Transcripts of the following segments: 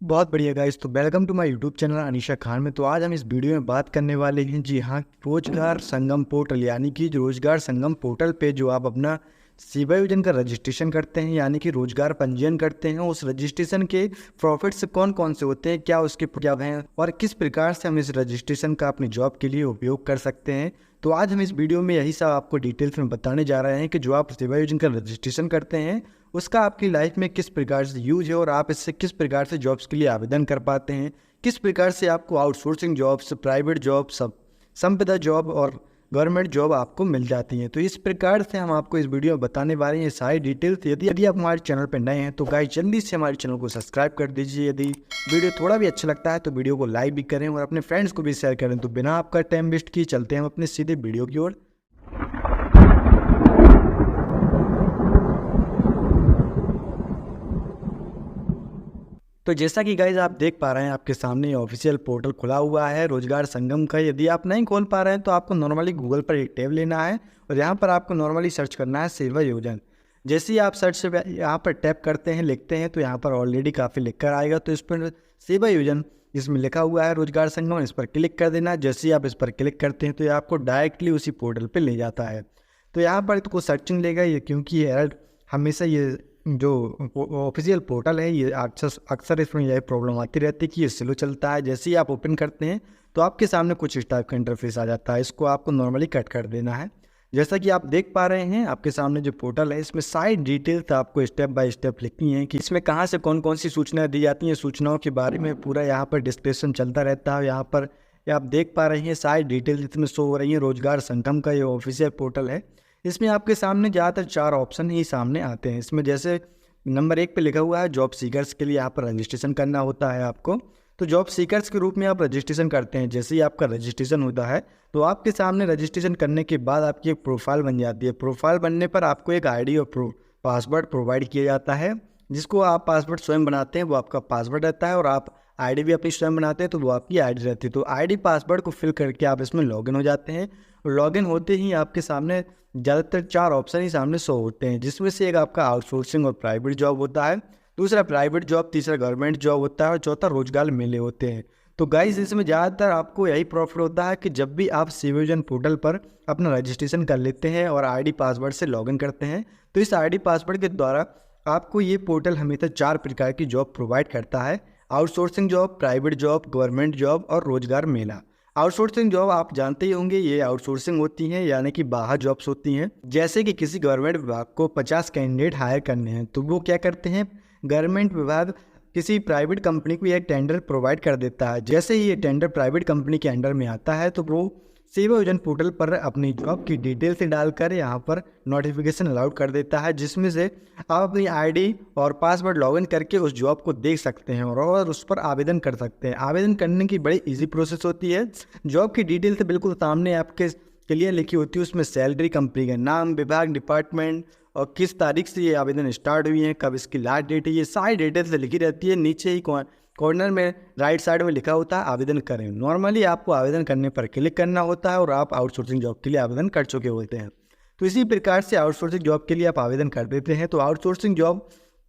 बहुत बढ़िया गाइस। तो welcome to my YouTube channel Anisha Khan में। तो आज हम इस वीडियो में बात करने वाले हैं जी हाँ, रोजगार संगम पोर्टल यानी कि रोजगार संगम पोर्टल पे जो आप अपना सेवा योजन का रजिस्ट्रेशन करते हैं यानी कि रोजगार पंजीयन करते हैं, उस रजिस्ट्रेशन के प्रॉफिट्स कौन कौन से होते हैं, क्या उसके क्या हैं और किस प्रकार से हम इस रजिस्ट्रेशन का अपनी जॉब के लिए उपयोग कर सकते हैं। तो आज हम इस वीडियो में यही सब आपको डिटेल्स में बताने जा रहे हैं कि जो आप सेवा योजन का रजिस्ट्रेशन करते हैं उसका आपकी लाइफ में किस प्रकार से यूज है और आप इससे किस प्रकार से जॉब्स के लिए आवेदन कर पाते हैं, किस प्रकार से आपको आउटसोर्सिंग जॉब्स, प्राइवेट जॉब, संविदा जॉब और गवर्नमेंट जॉब आपको मिल जाती हैं। तो इस प्रकार से हम आपको इस वीडियो में बताने वाले हैं सारी डिटेल्स। यदि आप हमारे चैनल पर नए हैं तो गाइस जल्दी से हमारे चैनल को सब्सक्राइब कर दीजिए। यदि वीडियो थोड़ा भी अच्छा लगता है तो वीडियो को लाइक भी करें और अपने फ्रेंड्स को भी शेयर करें। तो बिना आपका टाइम वेस्ट किए चलते हैं हम अपने सीधे वीडियो की ओर। तो जैसा कि गाइज आप देख पा रहे हैं आपके सामने ऑफिशियल पोर्टल खुला हुआ है रोजगार संगम का। यदि आप नहीं खोल पा रहे हैं तो आपको नॉर्मली गूगल पर एक टैब लेना है और यहाँ पर आपको नॉर्मली सर्च करना है सेवा योजन। जैसे ही आप सर्च से यहाँ पर टैप करते हैं, लिखते हैं तो यहाँ पर ऑलरेडी काफ़ी लिख कर आएगा। तो इस पर सेवा योजन जिसमें लिखा हुआ है रोजगार संगम, इस पर क्लिक कर देना है। जैसे ही आप इस पर क्लिक करते हैं तो ये आपको डायरेक्टली उसी पोर्टल पर ले जाता है। तो यहाँ पर तो सर्चिंग लेगा ये, क्योंकि एरर हमेशा ये जो ऑफिशियल पोर्टल है ये अक्सर इसमें यह प्रॉब्लम आती रहती है कि ये स्लो चलता है। जैसे ही आप ओपन करते हैं तो आपके सामने कुछ इस टाइप का इंटरफेस आ जाता है। इसको आपको नॉर्मली कट कर देना है। जैसा कि आप देख पा रहे हैं आपके सामने जो पोर्टल है इसमें सारी डिटेल्स आपको स्टेप बाय स्टेप लिखनी है कि इसमें कहाँ से कौन कौन सी सूचनाएं दी जाती हैं। सूचनाओं के बारे में पूरा यहाँ पर डिस्कशन चलता रहता है। यहाँ पर आप देख पा रहे हैं सारी डिटेल्स इसमें शो हो रही है। रोजगार संगम का ये ऑफिशियल पोर्टल है। इसमें आपके सामने ज़्यादातर 4 ऑप्शन ही सामने आते हैं। इसमें जैसे नंबर 1 पे लिखा हुआ है जॉब सीकर्स के लिए यहाँ पर रजिस्ट्रेशन करना होता है आपको। तो जॉब सीकर्स के रूप में आप रजिस्ट्रेशन करते हैं। जैसे ही आपका रजिस्ट्रेशन होता है तो आपके सामने रजिस्ट्रेशन करने के बाद आपकी एक प्रोफाइल बन जाती है। प्रोफाइल बनने पर आपको एक आईडी और पासवर्ड प्रोवाइड किया जाता है, जिसको आप पासवर्ड स्वयं बनाते हैं वो आपका पासवर्ड रहता है और आप आईडी भी अपनी स्वयं बनाते हैं तो वो आपकी आईडी रहती है। तो आईडी पासवर्ड को फिल करके आप इसमें लॉगिन हो जाते हैं और लॉगिन होते ही आपके सामने ज़्यादातर 4 ऑप्शन ही सामने शो होते हैं, जिसमें से एक आपका आउटसोर्सिंग और प्राइवेट जॉब होता है, दूसरा प्राइवेट जॉब, तीसरा गवर्नमेंट जॉब होता है और चौथा रोजगार मेले होते हैं। तो गाइस इसमें ज़्यादातर आपको यही प्रॉफिट होता है कि जब भी आप सेवा योजन पोर्टल पर अपना रजिस्ट्रेशन कर लेते हैं और आईडी पासवर्ड से लॉगिन करते हैं तो इस आईडी पासवर्ड के द्वारा आपको ये पोर्टल हमेशा 4 प्रकार की जॉब प्रोवाइड करता है। Outsourcing job, private job, government job और रोजगार मेला। आउटसोर्सिंग जॉब आप जानते ही होंगे, ये आउटसोर्सिंग होती हैं यानी कि बाहर जॉब्स होती हैं। जैसे कि किसी गवर्नमेंट विभाग को 50 कैंडिडेट हायर करने हैं तो वो क्या करते हैं, गवर्नमेंट विभाग किसी प्राइवेट कंपनी को एक टेंडर प्रोवाइड कर देता है। जैसे ही ये टेंडर प्राइवेट कंपनी के अंडर में आता है तो वो सेवा योजन पोर्टल पर अपनी जॉब की डिटेल्स डालकर यहाँ पर नोटिफिकेशन अलाउड कर देता है, जिसमें से आप अपनी आईडी और पासवर्ड लॉगिन करके उस जॉब को देख सकते हैं और उस पर आवेदन कर सकते हैं। आवेदन करने की बड़ी इजी प्रोसेस होती है। जॉब की डिटेल्स बिल्कुल सामने आपके क्लियर लिखी होती है। उसमें सैलरी, कंपनी का नाम, विभाग, डिपार्टमेंट और किस तारीख से ये आवेदन स्टार्ट हुई है, कब इसकी लास्ट डेट है, ये सारी डिटेल्स लिखी रहती है। नीचे ही कॉर्नर में राइट साइड में लिखा होता है आवेदन करें। नॉर्मली आपको आवेदन करने पर क्लिक करना होता है और आप आउटसोर्सिंग जॉब के लिए आवेदन कर चुके होते हैं। तो इसी प्रकार से आउटसोर्सिंग जॉब के लिए आप आवेदन कर देते हैं। तो आउटसोर्सिंग जॉब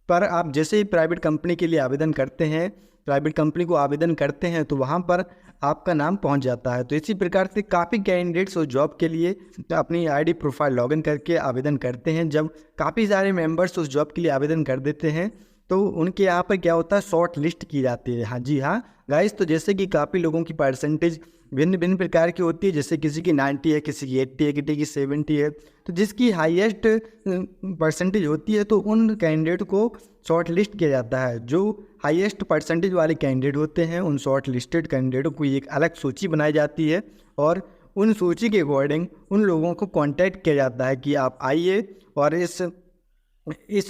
पर आप जैसे ही प्राइवेट कंपनी के लिए आवेदन करते हैं, प्राइवेट कंपनी को आवेदन करते हैं तो वहाँ पर आपका नाम पहुँच जाता है। तो इसी प्रकार से काफ़ी कैंडिडेट्स उस जॉब के लिए अपनी आईडी प्रोफाइल लॉगिन करके आवेदन करते हैं। जब काफ़ी सारे मेंबर्स उस जॉब के लिए आवेदन कर देते हैं तो उनके यहाँ पर क्या होता है, शॉर्ट लिस्ट की जाती है। हाँ जी हाँ गाइस, तो जैसे कि काफ़ी लोगों की परसेंटेज भिन्न भिन्न प्रकार की होती है। जैसे किसी की 90 है, किसी की 80 है, किसी की 70 है। तो जिसकी हाईएस्ट परसेंटेज होती है तो उन कैंडिडेट को शॉर्ट लिस्ट किया जाता है। जो हाईएस्ट परसेंटेज वाले कैंडिडेट होते हैं उन शॉर्ट लिस्टेड कैंडिडेटों को एक अलग सूची बनाई जाती है और उन सूची के अकॉर्डिंग उन लोगों को कॉन्टैक्ट किया जाता है कि आप आइए और इस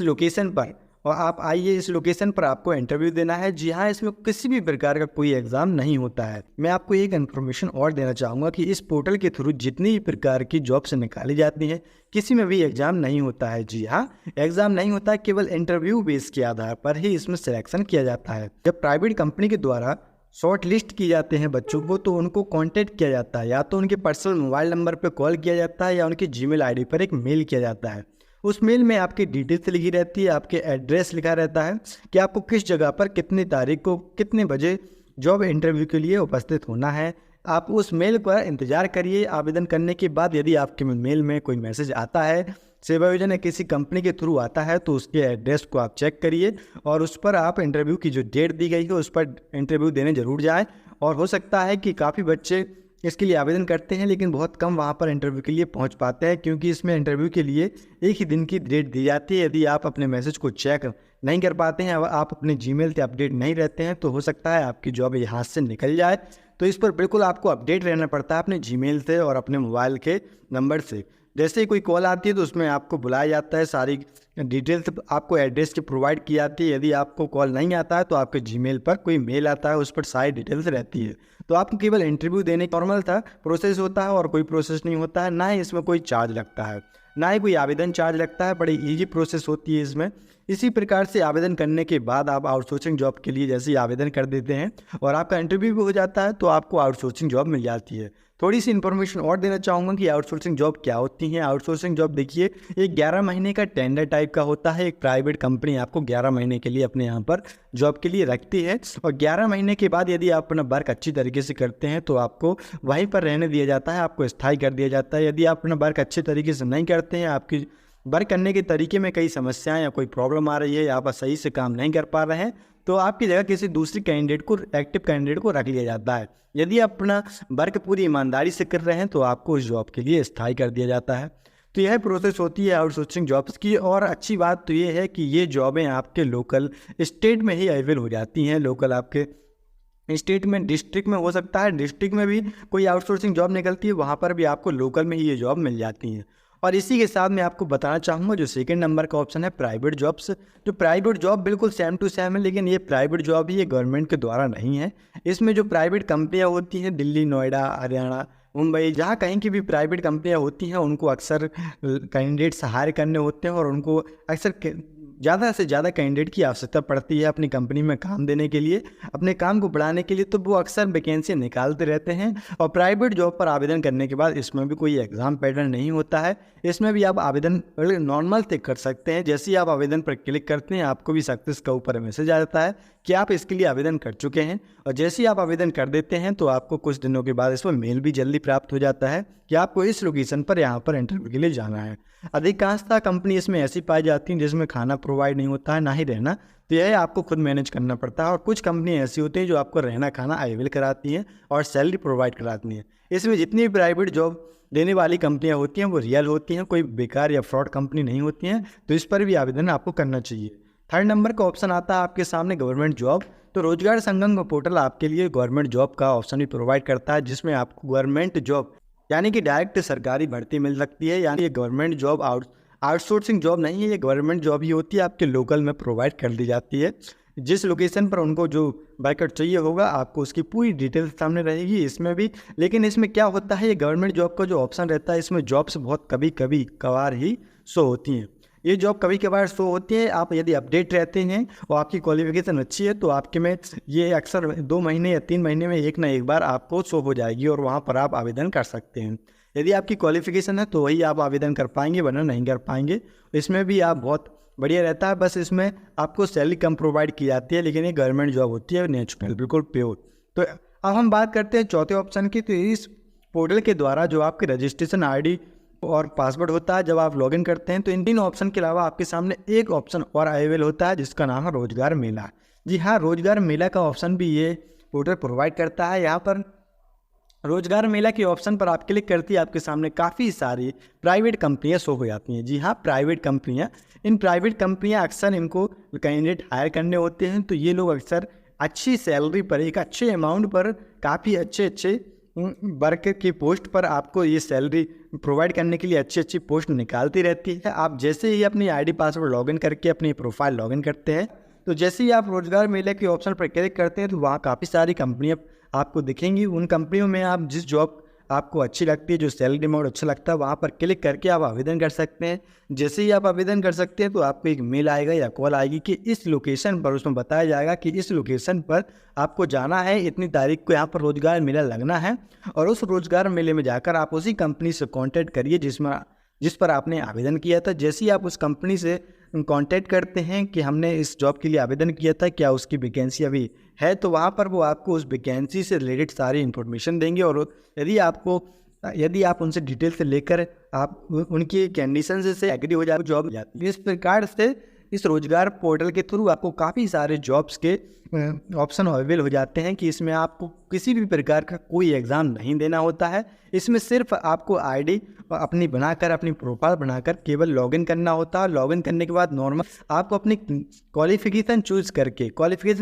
लोकेशन पर इस लोकेशन पर आपको इंटरव्यू देना है। जी हाँ, इसमें किसी भी प्रकार का कोई एग्ज़ाम नहीं होता है। मैं आपको एक इन्फॉर्मेशन और देना चाहूँगा कि इस पोर्टल के थ्रू जितनी भी प्रकार की जॉब्स निकाली जाती हैं किसी में भी एग्ज़ाम नहीं होता है। जी हाँ, एग्ज़ाम नहीं होता है, केवल इंटरव्यू बेस के आधार पर ही इसमें सिलेक्शन किया जाता है। जब प्राइवेट कंपनी के द्वारा शॉर्ट लिस्ट किए जाते हैं बच्चों को तो उनको कांटेक्ट किया जाता है, या तो उनके पर्सनल मोबाइल नंबर पर कॉल किया जाता है या उनकी जीमेल आईडी पर एक मेल किया जाता है। उस मेल में आपकी डिटेल्स लिखी रहती है, आपके एड्रेस लिखा रहता है कि आपको किस जगह पर कितनी तारीख को कितने बजे जॉब इंटरव्यू के लिए उपस्थित होना है। आप उस मेल पर इंतज़ार करिए। आवेदन करने के बाद यदि आपके मेल में कोई मैसेज आता है, सेवायोजन या किसी कंपनी के थ्रू आता है, तो उसके एड्रेस को आप चेक करिए और उस पर आप इंटरव्यू की जो डेट दी गई है उस पर इंटरव्यू देने ज़रूर जाएँ। और हो सकता है कि काफ़ी बच्चे इसके लिए आवेदन करते हैं लेकिन बहुत कम वहाँ पर इंटरव्यू के लिए पहुँच पाते हैं, क्योंकि इसमें इंटरव्यू के लिए एक ही दिन की डेट दी जाती है। यदि आप अपने मैसेज को चेक नहीं कर पाते हैं, आप अपने जीमेल से अपडेट नहीं रहते हैं, तो हो सकता है आपकी जॉब ये हाथ से निकल जाए। तो इस पर बिल्कुल आपको अपडेट रहना पड़ता है अपने जीमेल से और अपने मोबाइल के नंबर से। जैसे ही कोई कॉल आती है तो उसमें आपको बुलाया जाता है, सारी डिटेल्स आपको एड्रेस की प्रोवाइड की जाती है। यदि आपको कॉल नहीं आता है तो आपके जीमेल पर कोई मेल आता है, उस पर सारी डिटेल्स रहती है। तो आपको केवल इंटरव्यू देने नॉर्मल था प्रोसेस होता है और कोई प्रोसेस नहीं होता है, ना ही इसमें कोई चार्ज लगता है, ना ही कोई आवेदन चार्ज लगता है। बड़ी ईजी प्रोसेस होती है इसमें। इसी प्रकार से आवेदन करने के बाद आप आउटसोर्सिंग जॉब के लिए जैसे ही आवेदन कर देते हैं और आपका इंटरव्यू भी हो जाता है तो आपको आउटसोर्सिंग जॉब मिल जाती है। थोड़ी सी इन्फॉर्मेशन और देना चाहूँगा कि आउटसोर्सिंग जॉब क्या होती है। आउटसोर्सिंग जॉब देखिए, एक 11 महीने का टेंडर टाइप का होता है। एक प्राइवेट कंपनी आपको 11 महीने के लिए अपने यहाँ पर जॉब के लिए रखती है और 11 महीने के बाद यदि आप अपना वर्क अच्छी तरीके से करते हैं तो आपको वहीं पर रहने दिया जाता है, आपको स्थायी कर दिया जाता है। यदि आप अपना वर्क अच्छे तरीके से नहीं करते हैं, आपकी वर्क करने के तरीके में कई समस्याएं या कोई प्रॉब्लम आ रही है या आप सही से काम नहीं कर पा रहे हैं, तो आपकी जगह किसी दूसरी कैंडिडेट को, एक्टिव कैंडिडेट को रख लिया जाता है। यदि आप अपना वर्क पूरी ईमानदारी से कर रहे हैं तो आपको उस जॉब के लिए स्थायी कर दिया जाता है। तो यह प्रोसेस होती है आउटसोर्सिंग जॉब्स की। और अच्छी बात तो ये है कि ये जॉबें आपके लोकल स्टेट में ही अवेलेबल हो जाती हैं। लोकल आपके स्टेट में, डिस्ट्रिक्ट में हो सकता है, डिस्ट्रिक्ट में भी कोई आउटसोर्सिंग जॉब निकलती है, वहाँ पर भी आपको लोकल में ही ये जॉब मिल जाती हैं। और इसी के साथ मैं आपको बताना चाहूँगा जो सेकंड नंबर का ऑप्शन है प्राइवेट जॉब्स। जो प्राइवेट जॉब बिल्कुल सेम टू सेम है, लेकिन ये प्राइवेट जॉब ही ये गवर्नमेंट के द्वारा नहीं है। इसमें जो प्राइवेट कंपनियाँ होती हैं, दिल्ली, नोएडा, हरियाणा, मुंबई, जहाँ कहीं की भी प्राइवेट कंपनियाँ होती हैं, उनको अक्सर कैंडिडेट्स हायर करने होते हैं और उनको अक्सर ज़्यादा से ज़्यादा कैंडिडेट की आवश्यकता पड़ती है अपनी कंपनी में काम देने के लिए, अपने काम को बढ़ाने के लिए। तो वो अक्सर वैकेंसी निकालते रहते हैं। और प्राइवेट जॉब पर आवेदन करने के बाद इसमें भी कोई एग्ज़ाम पैटर्न नहीं होता है। इसमें भी आप आवेदन नॉर्मल से कर सकते हैं। जैसे ही आप आवेदन पर क्लिक करते हैं, आपको भी सक्सेस का ऊपर मैसेज आ जाता है कि आप इसके लिए आवेदन कर चुके हैं। और जैसे ही आप आवेदन कर देते हैं तो आपको कुछ दिनों के बाद इसमें मेल भी जल्दी प्राप्त हो जाता है कि आपको इस लोकेशन पर यहाँ पर इंटरव्यू के लिए जाना है। अधिकांशतः कंपनी इसमें ऐसी पाई जाती हैं जिसमें खाना प्रोवाइड नहीं होता है, ना ही रहना, तो यह आपको खुद मैनेज करना पड़ता है। और कुछ कंपनी ऐसी होती हैं जो आपको रहना खाना अवेलेबल कराती हैं और सैलरी प्रोवाइड कराती हैं। इसमें जितनी भी प्राइवेट जॉब देने वाली कंपनियां होती हैं वो रियल होती हैं, कोई बेकार या फ्रॉड कंपनी नहीं होती हैं। तो इस पर भी आवेदन आपको करना चाहिए। थर्ड नंबर का ऑप्शन आता है आपके सामने गवर्नमेंट जॉब। तो रोजगार संगम का पोर्टल आपके लिए गवर्नमेंट जॉब का ऑप्शन भी प्रोवाइड करता है, जिसमें आपको गवर्नमेंट जॉब यानी कि डायरेक्ट सरकारी भर्ती मिल सकती है। यानी ये गवर्नमेंट जॉब आउटसोर्सिंग जॉब नहीं है, ये गवर्नमेंट जॉब ही होती है, आपके लोकल में प्रोवाइड कर दी जाती है। जिस लोकेशन पर उनको जो वर्कर चाहिए होगा आपको उसकी पूरी डिटेल्स सामने रहेगी इसमें भी। लेकिन इसमें क्या होता है, ये गवर्नमेंट जॉब का जो ऑप्शन रहता है, इसमें जॉब्स बहुत कभी कभार ही शो होती हैं। ये जॉब कभी कभार शो होती है। आप यदि अपडेट रहते हैं और आपकी क्वालिफिकेशन अच्छी है तो आपके में ये अक्सर 2 महीने या 3 महीने में एक ना एक बार आपको शो हो जाएगी और वहाँ पर आप आवेदन कर सकते हैं। यदि आपकी क्वालिफिकेशन है तो वही आप आवेदन कर पाएंगे, वरना नहीं कर पाएंगे। इसमें भी आप बहुत बढ़िया रहता है, बस इसमें आपको सैलरी कम प्रोवाइड की जाती है, लेकिन ये गवर्नमेंट जॉब होती है, नेचुरल, बिल्कुल प्योर। तो अब हम बात करते हैं चौथे ऑप्शन की। तो इस पोर्टल के द्वारा जो आपके रजिस्ट्रेशन ID और पासवर्ड होता है, जब आप लॉगिन करते हैं तो इन 3 ऑप्शन के अलावा आपके सामने एक ऑप्शन और अवेलेबल होता है जिसका नाम है रोजगार मेला। जी हाँ, रोजगार मेला का ऑप्शन भी ये पोर्टल प्रोवाइड करता है। यहाँ पर रोजगार मेला के ऑप्शन पर आप क्लिक करती है, आपके सामने काफ़ी सारी प्राइवेट कंपनियां शो हो जाती हैं। जी हाँ, प्राइवेट कंपनियां। इन प्राइवेट कंपनियां अक्सर इनको कैंडिडेट हायर करने होते हैं, तो ये लोग अक्सर अच्छी सैलरी पर, एक अच्छे अमाउंट पर, काफ़ी अच्छे वर्क की पोस्ट पर आपको ये सैलरी प्रोवाइड करने के लिए अच्छी पोस्ट निकालती रहती है। आप जैसे ही अपनी ID पासवर्ड लॉगिन करके अपनी प्रोफाइल लॉगिन करते हैं, तो जैसे ही आप रोजगार मेले के ऑप्शन पर क्लिक करते हैं तो वहाँ काफ़ी सारी कंपनियाँ आपको दिखेंगी। उन कंपनियों में आप जिस जॉब आपको अच्छी लगती है, जो सैलरी अमाउंट अच्छा लगता है, वहाँ पर क्लिक करके आप आवेदन कर सकते हैं। जैसे ही आप आवेदन कर सकते हैं तो आपको एक मेल आएगा या कॉल आएगी कि इस लोकेशन पर, उसमें बताया जाएगा कि इस लोकेशन पर आपको जाना है, इतनी तारीख को यहाँ पर रोजगार मेला लगना है। और उस रोजगार मेले में जाकर आप उसी कंपनी से कॉन्टैक्ट करिए जिसमें जिस पर आपने आवेदन किया था। जैसे ही आप उस कंपनी से कांटेक्ट करते हैं कि हमने इस जॉब के लिए आवेदन किया था, क्या उसकी वैकेंसी अभी है, तो वहाँ पर वो आपको उस वैकेंसी से रिलेटेड सारी इन्फॉर्मेशन देंगे। और यदि आप उनसे डिटेल से लेकर आप उनकी कंडीशन से एग्री हो जाए, जॉब जाती है। इस प्रकार से इस रोजगार पोर्टल के थ्रू आपको काफ़ी सारे जॉब्स के ऑप्शन अवेलेबल हो जाते हैं कि इसमें आपको किसी भी प्रकार का कोई एग्ज़ाम नहीं देना होता है। इसमें सिर्फ आपको आईडी अपनी बनाकर, अपनी प्रोफाइल बनाकर केवल लॉगिन करना होता है। लॉगिन करने के बाद नॉर्मल आपको अपनी क्वालिफिकेशन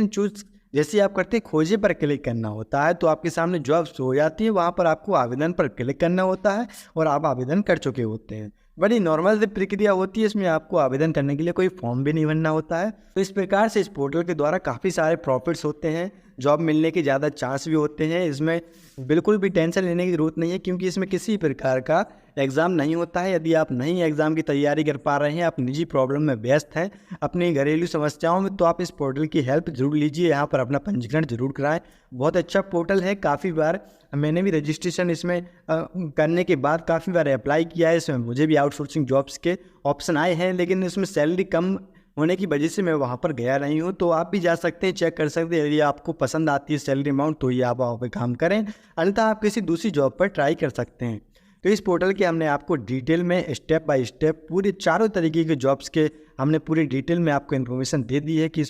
चूज़ जैसे आप करते हैं खोजे पर क्लिक करना होता है, तो आपके सामने जॉब्स हो जाती है। वहाँ पर आपको आवेदन पर क्लिक करना होता है और आप आवेदन कर चुके होते हैं। बड़ी नॉर्मल सी प्रक्रिया होती है, इसमें आपको आवेदन करने के लिए कोई फॉर्म भी नहीं भरना होता है। तो इस प्रकार से इस पोर्टल के द्वारा काफ़ी सारे प्रॉफिट्स होते हैं, जॉब मिलने के ज़्यादा चांस भी होते हैं। इसमें बिल्कुल भी टेंशन लेने की ज़रूरत नहीं है, क्योंकि इसमें किसी प्रकार का एग्ज़ाम नहीं होता है। यदि आप नहीं एग्ज़ाम की तैयारी कर पा रहे हैं, आप निजी प्रॉब्लम में व्यस्त हैं, अपनी घरेलू समस्याओं में, तो आप इस पोर्टल की हेल्प ज़रूर लीजिए। यहाँ पर अपना पंजीकरण ज़रूर कराएं। बहुत अच्छा पोर्टल है। काफ़ी बार मैंने भी रजिस्ट्रेशन इसमें करने के बाद काफ़ी बार अप्लाई किया है। इसमें मुझे भी आउटसोर्सिंग जॉब्स के ऑप्शन आए हैं, लेकिन इसमें सैलरी कम होने की वजह से मैं वहाँ पर गया नहीं हूँ। तो आप भी जा सकते हैं, चेक कर सकते हैं। यदि आपको पसंद आती है सैलरी अमाउंट, तो ये आप वहाँ पर काम करें, अन्यथा आप किसी दूसरी जॉब पर ट्राई कर सकते हैं। तो इस पोर्टल के हमने आपको डिटेल में स्टेप बाय स्टेप पूरे चारों तरीके के जॉब्स के हमने पूरी डिटेल में आपको इन्फॉर्मेशन दे दी है कि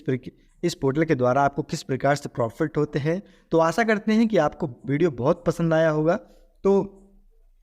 इस पोर्टल के द्वारा आपको किस प्रकार से प्रॉफिट होते हैं। तो आशा करते हैं कि आपको वीडियो बहुत पसंद आया होगा। तो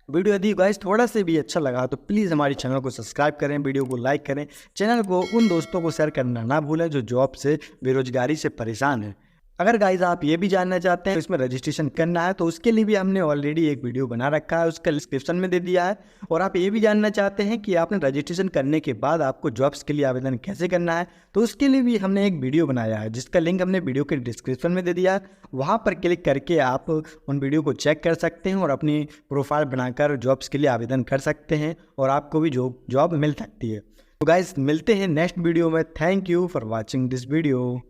वीडियो यदि गाइस थोड़ा से भी अच्छा लगा तो प्लीज़ हमारे चैनल को सब्सक्राइब करें, वीडियो को लाइक करें, चैनल को उन दोस्तों को शेयर करना ना भूलें जो जॉब से, बेरोजगारी से परेशान हैं। अगर गाइस आप ये भी जानना चाहते हैं इसमें रजिस्ट्रेशन करना है, तो उसके लिए भी हमने ऑलरेडी एक वीडियो बना रखा है, उसका डिस्क्रिप्शन में दे दिया है। और आप ये भी जानना चाहते हैं कि आपने रजिस्ट्रेशन करने के बाद आपको जॉब्स के लिए आवेदन कैसे करना है, तो उसके लिए भी हमने एक वीडियो बनाया है, जिसका लिंक हमने वीडियो के डिस्क्रिप्शन में दे दिया है। वहाँ पर क्लिक करके आप उन वीडियो को चेक कर सकते हैं और अपनी प्रोफाइल बनाकर जॉब्स के लिए आवेदन कर सकते हैं और आपको भी जॉब मिल सकती है। तो गाइस मिलते हैं नेक्स्ट वीडियो में। Thank you for watching this video.